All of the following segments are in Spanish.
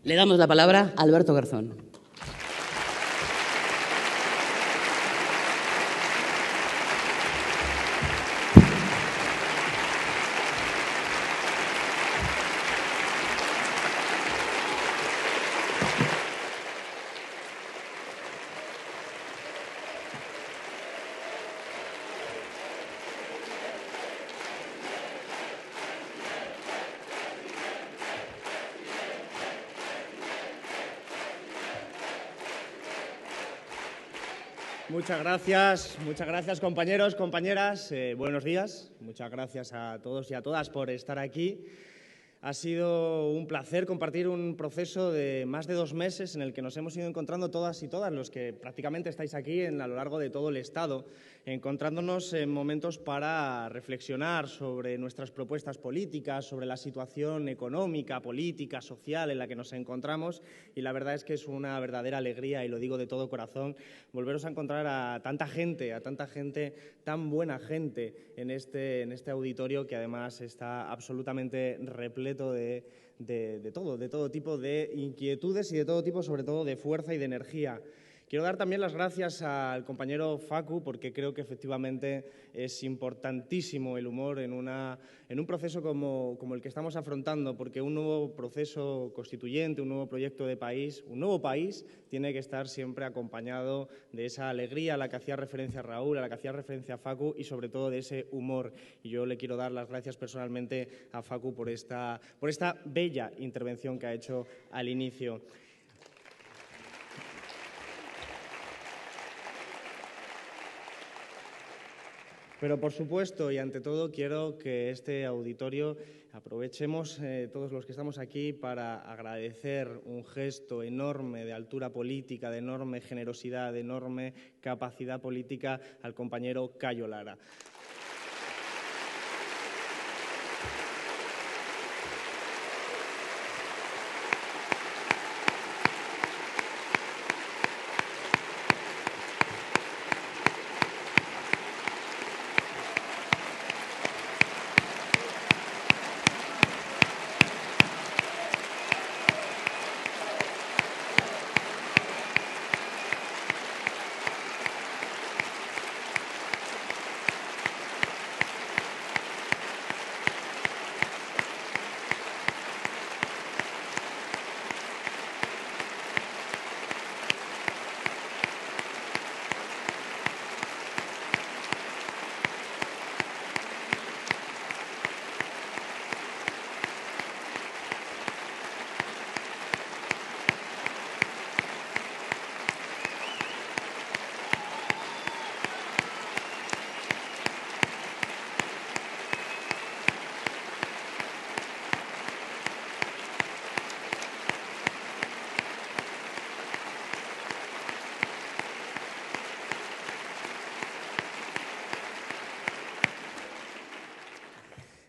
Le damos la palabra a Alberto Garzón. Muchas gracias compañeros, compañeras, buenos días, muchas gracias a todos y a todas por estar aquí. Ha sido un placer compartir un proceso de más de 2 meses en el que nos hemos ido encontrando todas y todas los que prácticamente estáis aquí a lo largo de todo el Estado, encontrándonos en momentos para reflexionar sobre nuestras propuestas políticas, sobre la situación económica, política, social en la que nos encontramos, y la verdad es que es una verdadera alegría, y lo digo de todo corazón, volveros a encontrar a tanta gente, tan buena gente en este auditorio, que además está absolutamente repleto de todo tipo de inquietudes y de todo tipo, sobre todo, de fuerza y de energía. Quiero dar también las gracias al compañero Facu, porque creo que efectivamente es importantísimo el humor en un proceso como el que estamos afrontando, porque un nuevo proceso constituyente, un nuevo proyecto de país, un nuevo país, tiene que estar siempre acompañado de esa alegría a la que hacía referencia Raúl, a la que hacía referencia Facu, y sobre todo de ese humor. Y yo le quiero dar las gracias personalmente a Facu por esta bella intervención que ha hecho al inicio. Pero, por supuesto, y ante todo, quiero que este auditorio aprovechemos todos los que estamos aquí para agradecer un gesto enorme de altura política, de enorme generosidad, de enorme capacidad política al compañero Cayo Lara.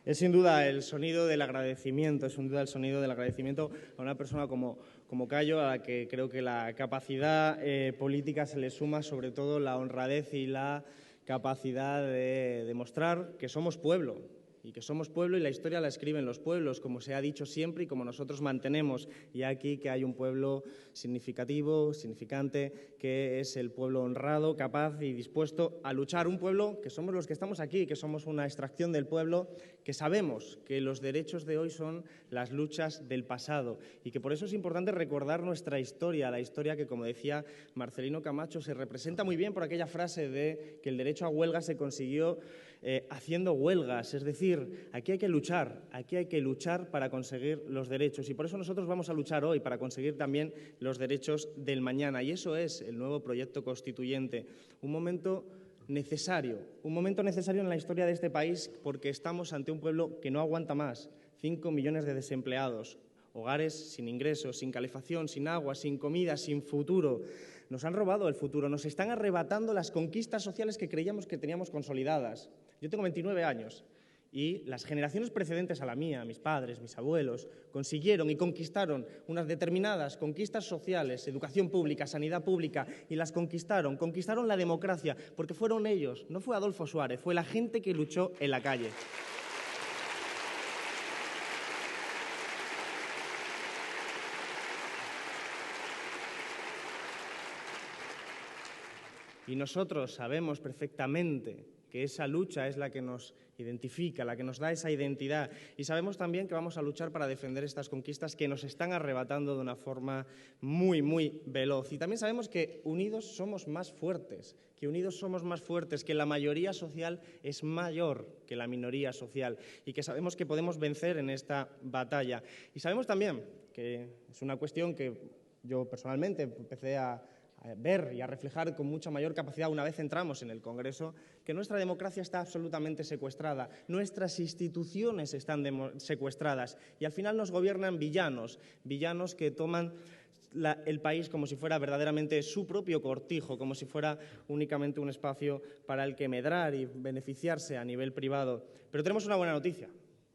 Es sin duda el sonido del agradecimiento, a una persona como Cayo, a la que creo que la capacidad política se le suma, sobre todo la honradez y la capacidad de demostrar que somos pueblo. Y la historia la escriben los pueblos, como se ha dicho siempre y como nosotros mantenemos. Y aquí que hay un pueblo significativo, significante, que es el pueblo honrado, capaz y dispuesto a luchar. Un pueblo que somos los que estamos aquí, que somos una extracción del pueblo, que sabemos que los derechos de hoy son las luchas del pasado y que por eso es importante recordar nuestra historia, la historia que, como decía Marcelino Camacho, se representa muy bien por aquella frase de que el derecho a huelga se consiguió haciendo huelgas. Es decir, aquí hay que luchar para conseguir los derechos, y por eso nosotros vamos a luchar hoy para conseguir también los derechos del mañana, y eso es el nuevo proyecto constituyente. Un momento necesario en la historia de este país, porque estamos ante un pueblo que no aguanta más. 5 millones de desempleados, hogares sin ingresos, sin calefacción, sin agua, sin comida, sin futuro. Nos han robado el futuro, nos están arrebatando las conquistas sociales que creíamos que teníamos consolidadas. Yo tengo 29 años y las generaciones precedentes a la mía, mis padres, mis abuelos, consiguieron y conquistaron unas determinadas conquistas sociales, educación pública, sanidad pública, y las conquistaron la democracia, porque fueron ellos, no fue Adolfo Suárez, fue la gente que luchó en la calle. Y nosotros sabemos perfectamente que esa lucha es la que nos identifica, la que nos da esa identidad. Y sabemos también que vamos a luchar para defender estas conquistas que nos están arrebatando de una forma muy, muy veloz. Y también sabemos que unidos somos más fuertes, que la mayoría social es mayor que la minoría social y que sabemos que podemos vencer en esta batalla. Y sabemos también que es una cuestión que yo personalmente empecé a ver y a reflejar con mucha mayor capacidad una vez entramos en el Congreso, que nuestra democracia está absolutamente secuestrada, nuestras instituciones están secuestradas y al final nos gobiernan villanos que toman el país como si fuera verdaderamente su propio cortijo, como si fuera únicamente un espacio para el que medrar y beneficiarse a nivel privado. Pero tenemos una buena noticia.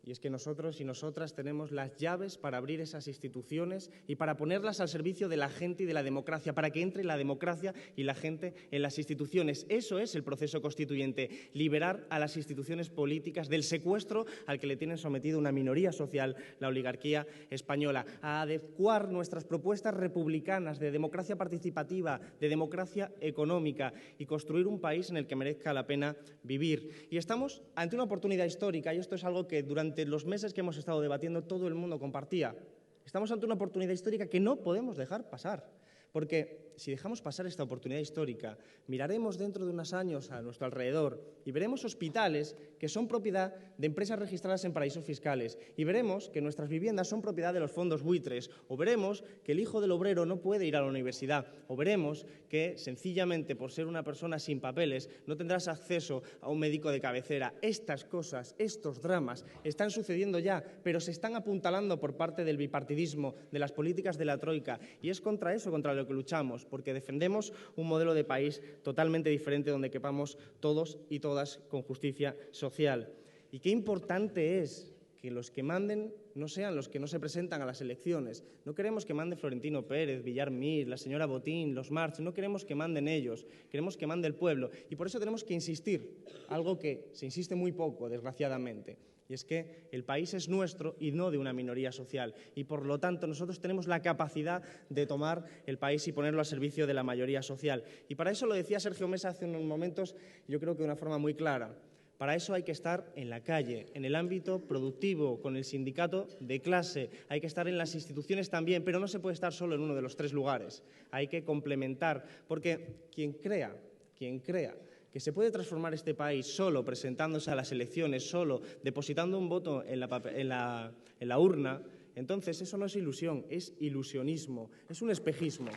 Y es que nosotros y nosotras tenemos las llaves para abrir esas instituciones y para ponerlas al servicio de la gente y de la democracia, para que entre la democracia y la gente en las instituciones. Eso es el proceso constituyente, liberar a las instituciones políticas del secuestro al que le tienen sometido una minoría social, la oligarquía española, a adecuar nuestras propuestas republicanas de democracia participativa, de democracia económica y construir un país en el que merezca la pena vivir. Y estamos ante una oportunidad histórica y esto es algo que durante los meses que hemos estado debatiendo todo el mundo compartía. Estamos ante una oportunidad histórica que no podemos dejar pasar, porque si dejamos pasar esta oportunidad histórica, miraremos dentro de unos años a nuestro alrededor y veremos hospitales que son propiedad de empresas registradas en paraísos fiscales y veremos que nuestras viviendas son propiedad de los fondos buitres o veremos que el hijo del obrero no puede ir a la universidad o veremos que sencillamente por ser una persona sin papeles no tendrás acceso a un médico de cabecera. Estas cosas, estos dramas están sucediendo ya, pero se están apuntalando por parte del bipartidismo, de las políticas de la troika y es contra eso contra lo que luchamos, porque defendemos un modelo de país totalmente diferente donde quepamos todos y todas con justicia social. Y qué importante es que los que manden no sean los que no se presentan a las elecciones. No queremos que mande Florentino Pérez, Villar Mir, la señora Botín, los March, no queremos que manden ellos, queremos que mande el pueblo. Y por eso tenemos que insistir, algo que se insiste muy poco, desgraciadamente. Y es que el país es nuestro y no de una minoría social. Y por lo tanto nosotros tenemos la capacidad de tomar el país y ponerlo al servicio de la mayoría social. Y para eso lo decía Sergio Mesa hace unos momentos, yo creo que de una forma muy clara. Para eso hay que estar en la calle, en el ámbito productivo, con el sindicato de clase. Hay que estar en las instituciones también, pero no se puede estar solo en uno de los tres lugares. Hay que complementar, porque quien crea que se puede transformar este país solo presentándose a las elecciones, solo depositando un voto en la urna, entonces eso no es ilusión, es ilusionismo, es un espejismo.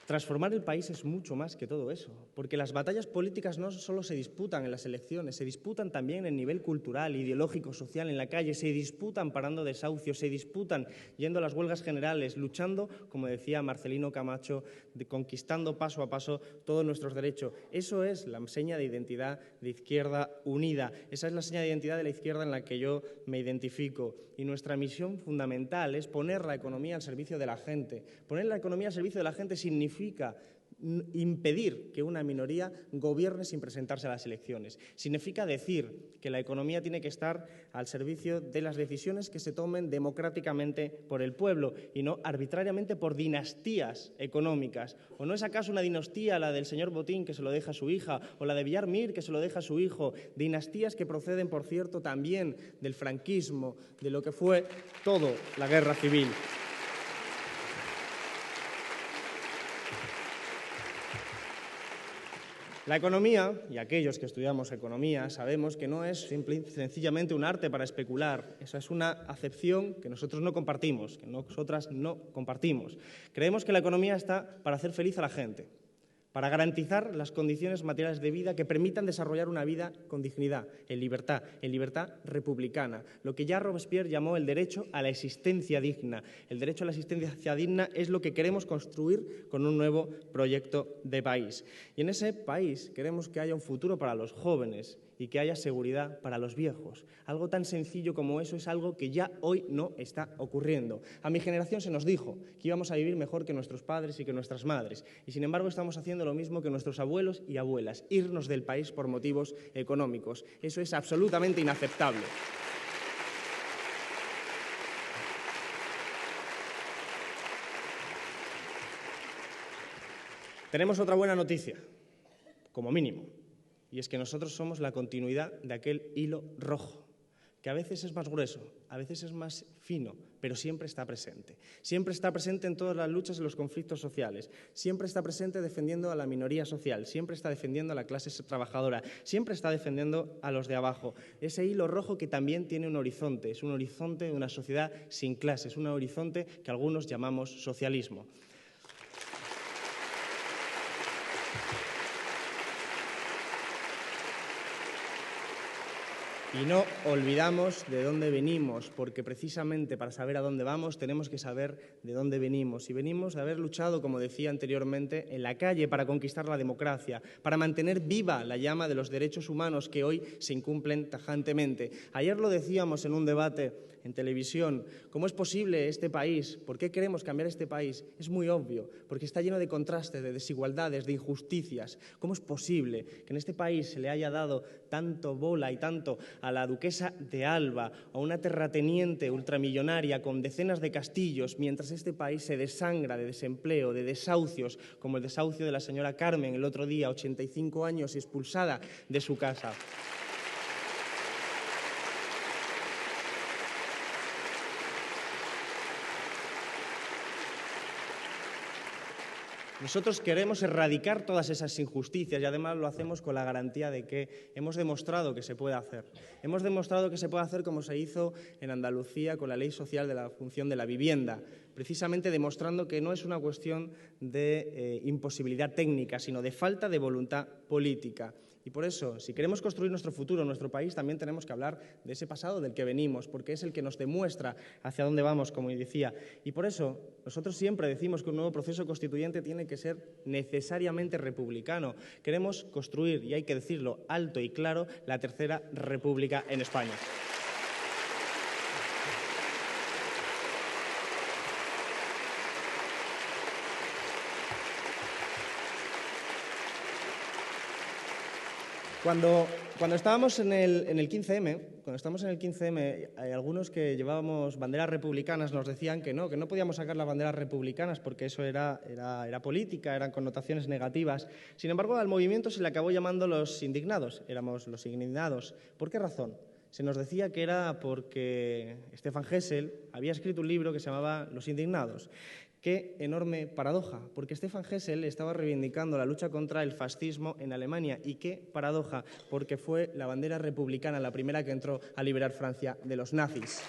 Transformar el país es mucho más que todo eso, porque las batallas políticas no solo se disputan en las elecciones, se disputan también en nivel cultural, ideológico, social, en la calle, se disputan parando desahucios, se disputan yendo a las huelgas generales, luchando, como decía Marcelino Camacho, conquistando paso a paso todos nuestros derechos. Eso es la seña de identidad de Izquierda Unida, esa es la seña de identidad de la izquierda en la que yo me identifico. Y nuestra misión fundamental es poner la economía al servicio de la gente. Poner la economía al servicio de la gente significa impedir que una minoría gobierne sin presentarse a las elecciones. Significa decir que la economía tiene que estar al servicio de las decisiones que se tomen democráticamente por el pueblo y no arbitrariamente por dinastías económicas. ¿O no es acaso una dinastía la del señor Botín que se lo deja a su hija o la de Villar Mir que se lo deja a su hijo? Dinastías que proceden, por cierto, también del franquismo, de lo que fue todo la guerra civil. La economía, y aquellos que estudiamos economía, sabemos que no es sencillamente un arte para especular. Esa es una acepción que nosotros no compartimos, que nosotras no compartimos. Creemos que la economía está para hacer feliz a la gente, para garantizar las condiciones materiales de vida que permitan desarrollar una vida con dignidad, en libertad republicana, lo que ya Robespierre llamó el derecho a la existencia digna. El derecho a la existencia digna es lo que queremos construir con un nuevo proyecto de país. Y en ese país queremos que haya un futuro para los jóvenes y que haya seguridad para los viejos. Algo tan sencillo como eso es algo que ya hoy no está ocurriendo. A mi generación se nos dijo que íbamos a vivir mejor que nuestros padres y que nuestras madres. Y sin embargo estamos haciendo lo mismo que nuestros abuelos y abuelas, irnos del país por motivos económicos. Eso es absolutamente inaceptable. Tenemos otra buena noticia, como mínimo, y es que nosotros somos la continuidad de aquel hilo rojo, que a veces es más grueso, a veces es más fino, pero siempre está presente. Siempre está presente en todas las luchas y los conflictos sociales. Siempre está presente defendiendo a la minoría social. Siempre está defendiendo a la clase trabajadora. Siempre está defendiendo a los de abajo. Ese hilo rojo que también tiene un horizonte. Es un horizonte de una sociedad sin clases. Un horizonte que algunos llamamos socialismo. Y no olvidamos de dónde venimos, porque precisamente para saber a dónde vamos tenemos que saber de dónde venimos. Y venimos de haber luchado, como decía anteriormente, en la calle para conquistar la democracia, para mantener viva la llama de los derechos humanos que hoy se incumplen tajantemente. Ayer lo decíamos en un debate en televisión, ¿cómo es posible este país? ¿Por qué queremos cambiar este país? Es muy obvio, porque está lleno de contrastes, de desigualdades, de injusticias. ¿Cómo es posible que en este país se le haya dado tanto bola y tanto a la duquesa de Alba, a una terrateniente ultramillonaria con decenas de castillos, mientras este país se desangra de desempleo, de desahucios, como el desahucio de la señora Carmen el otro día, 85 años y expulsada de su casa? Nosotros queremos erradicar todas esas injusticias y además lo hacemos con la garantía de que hemos demostrado que se puede hacer. Hemos demostrado que se puede hacer como se hizo en Andalucía con la Ley Social de la Función de la Vivienda, precisamente demostrando que no es una cuestión de imposibilidad técnica, sino de falta de voluntad política. Y por eso, si queremos construir nuestro futuro, nuestro país, también tenemos que hablar de ese pasado del que venimos, porque es el que nos demuestra hacia dónde vamos, como decía. Y por eso, nosotros siempre decimos que un nuevo proceso constituyente tiene que ser necesariamente republicano. Queremos construir, y hay que decirlo alto y claro, la tercera república en España. Cuando estábamos en el 15M, algunos que llevábamos banderas republicanas nos decían que no podíamos sacar las banderas republicanas porque eso era política, eran connotaciones negativas. Sin embargo, al movimiento se le acabó llamando los indignados, éramos los indignados. ¿Por qué razón? Se nos decía que era porque Stefan Hessel había escrito un libro que se llamaba Los indignados. Qué enorme paradoja, porque Stefan Hessel estaba reivindicando la lucha contra el fascismo en Alemania. Y qué paradoja, porque fue la bandera republicana la primera que entró a liberar Francia de los nazis.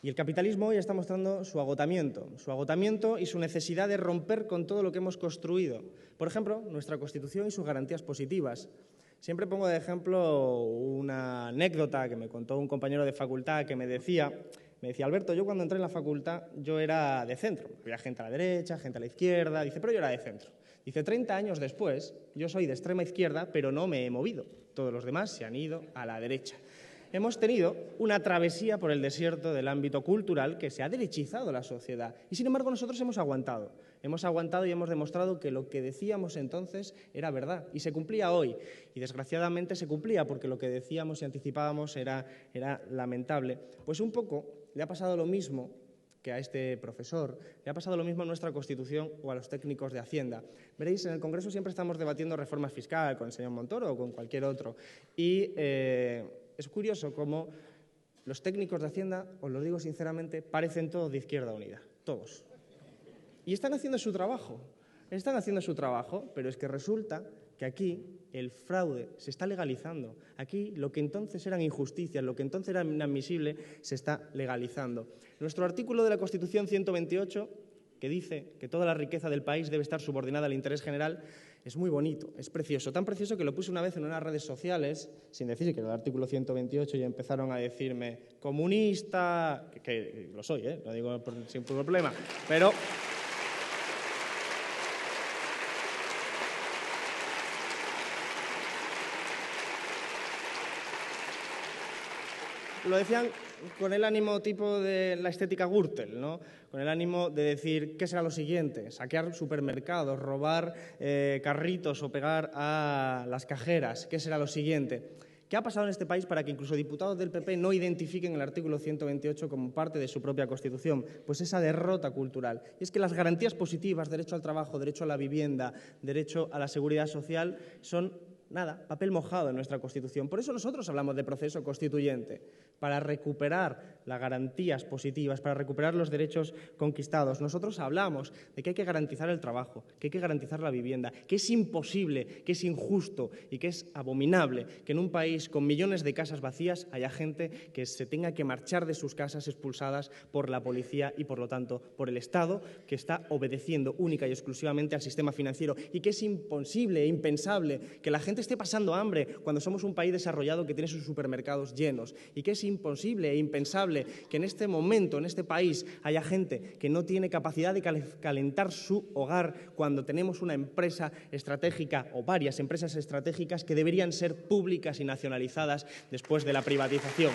Y el capitalismo hoy está mostrando su agotamiento y su necesidad de romper con todo lo que hemos construido. Por ejemplo, nuestra Constitución y sus garantías positivas. Siempre pongo de ejemplo una anécdota que me contó un compañero de facultad que me decía, Alberto, yo cuando entré en la facultad yo era de centro. Había gente a la derecha, gente a la izquierda, dice, pero yo era de centro. Dice, 30 años después, yo soy de extrema izquierda, pero no me he movido. Todos los demás se han ido a la derecha. Hemos tenido una travesía por el desierto del ámbito cultural que se ha derechizado la sociedad. Y, sin embargo, nosotros hemos aguantado. Hemos aguantado y hemos demostrado que lo que decíamos entonces era verdad y se cumplía hoy. Y, desgraciadamente, se cumplía porque lo que decíamos y anticipábamos era lamentable. Pues un poco le ha pasado lo mismo que a este profesor, le ha pasado lo mismo a nuestra Constitución o a los técnicos de Hacienda. Veréis, en el Congreso siempre estamos debatiendo reforma fiscal con el señor Montoro o con cualquier otro. Y es curioso cómo los técnicos de Hacienda, os lo digo sinceramente, parecen todos de Izquierda Unida, todos. Y están haciendo su trabajo, pero es que resulta que aquí el fraude se está legalizando. Aquí lo que entonces eran injusticias, lo que entonces era inadmisible, se está legalizando. Nuestro artículo de la Constitución 128, que dice que toda la riqueza del país debe estar subordinada al interés general, es muy bonito, es precioso, tan precioso que lo puse una vez en unas redes sociales, sin decir que era el artículo 128, y empezaron a decirme comunista, que lo soy, lo digo sin problema, pero lo decían con el ánimo tipo de la estética Gürtel, ¿no? Con el ánimo de decir, ¿qué será lo siguiente? Saquear supermercados, robar carritos o pegar a las cajeras, ¿qué será lo siguiente? ¿Qué ha pasado en este país para que incluso diputados del PP no identifiquen el artículo 128 como parte de su propia Constitución? Pues esa derrota cultural. Y es que las garantías positivas, derecho al trabajo, derecho a la vivienda, derecho a la seguridad social, son nada, papel mojado en nuestra Constitución. Por eso nosotros hablamos de proceso constituyente, para recuperar las garantías positivas, para recuperar los derechos conquistados. Nosotros hablamos de que hay que garantizar el trabajo, que hay que garantizar la vivienda, que es imposible, que es injusto y que es abominable que en un país con millones de casas vacías haya gente que se tenga que marchar de sus casas expulsadas por la policía y, por lo tanto, por el Estado, que está obedeciendo única y exclusivamente al sistema financiero, y que es imposible e impensable que la gente esté pasando hambre cuando somos un país desarrollado que tiene sus supermercados llenos, y que es imposible e impensable que en este momento, en este país, haya gente que no tiene capacidad de calentar su hogar cuando tenemos una empresa estratégica o varias empresas estratégicas que deberían ser públicas y nacionalizadas después de la privatización.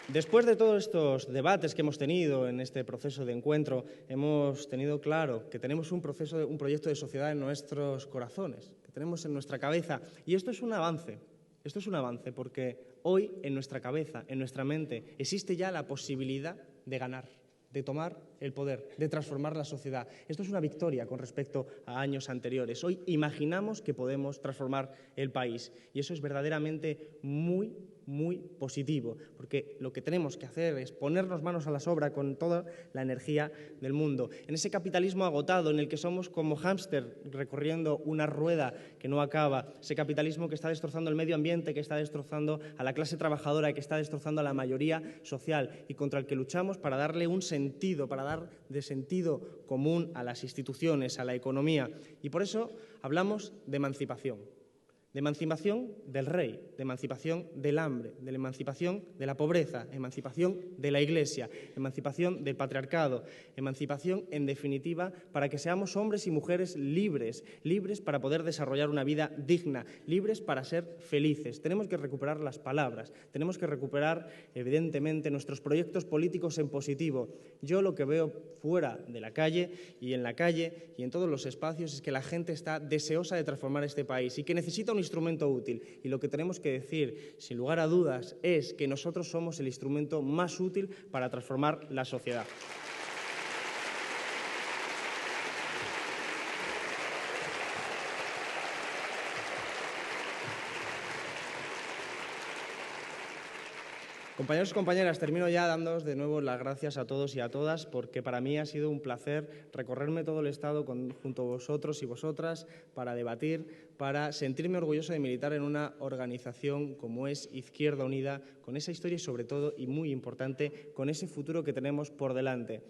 Después de todos estos debates que hemos tenido en este proceso de encuentro, hemos tenido claro que tenemos un proyecto de sociedad en nuestros corazones, que tenemos en nuestra cabeza, y esto es un avance. Esto es un avance porque hoy en nuestra cabeza, en nuestra mente, existe ya la posibilidad de ganar, de tomar el poder, de transformar la sociedad. Esto es una victoria con respecto a años anteriores. Hoy imaginamos que podemos transformar el país y eso es verdaderamente muy positivo, porque lo que tenemos que hacer es ponernos manos a la obra con toda la energía del mundo. En ese capitalismo agotado en el que somos como hámster recorriendo una rueda que no acaba, ese capitalismo que está destrozando el medio ambiente, que está destrozando a la clase trabajadora, que está destrozando a la mayoría social y contra el que luchamos para darle un sentido, para dar de sentido común a las instituciones, a la economía. Y por eso hablamos de emancipación del rey, de emancipación del hambre, de la emancipación de la pobreza, emancipación de la Iglesia, emancipación del patriarcado, emancipación, en definitiva, para que seamos hombres y mujeres libres, libres para poder desarrollar una vida digna, libres para ser felices. Tenemos que recuperar las palabras, tenemos que recuperar, evidentemente, nuestros proyectos políticos en positivo. Yo lo que veo fuera de la calle y en en todos los espacios, es que la gente está deseosa de transformar este país y que necesita un instrumento útil, y lo que tenemos que decir, sin lugar a dudas, es que nosotros somos el instrumento más útil para transformar la sociedad. Compañeros y compañeras, termino ya dándoos de nuevo las gracias a todos y a todas, porque para mí ha sido un placer recorrerme todo el Estado junto a vosotros y vosotras para debatir, para sentirme orgulloso de militar en una organización como es Izquierda Unida, con esa historia y sobre todo, y muy importante, con ese futuro que tenemos por delante.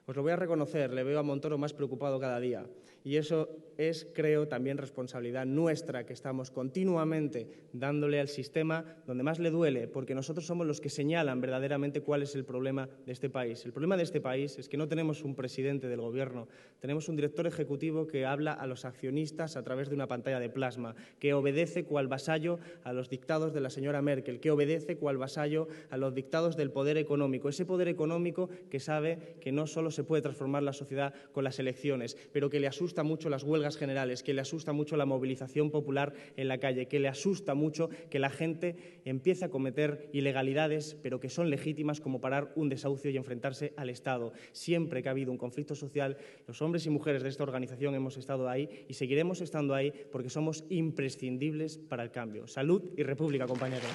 Os lo voy a reconocer, le veo a Montoro más preocupado cada día. Y eso es, creo, también responsabilidad nuestra, que estamos continuamente dándole al sistema donde más le duele, porque nosotros somos los que señalan verdaderamente cuál es el problema de este país. El problema de este país es que no tenemos un presidente del Gobierno, tenemos un director ejecutivo que habla a los accionistas a través de una pantalla de plasma, que obedece cual vasallo a los dictados de la señora Merkel, que obedece cual vasallo a los dictados del poder económico, ese poder económico que sabe que no solo se puede transformar la sociedad con las elecciones, pero que le asusta mucho las huelgas generales, que le asusta mucho la movilización popular en la calle, que le asusta mucho que la gente empiece a cometer ilegalidades, pero que son legítimas, como parar un desahucio y enfrentarse al Estado. Siempre que ha habido un conflicto social, los hombres y mujeres de esta organización hemos estado ahí y seguiremos estando ahí porque somos imprescindibles para el cambio. Salud y República, compañeros.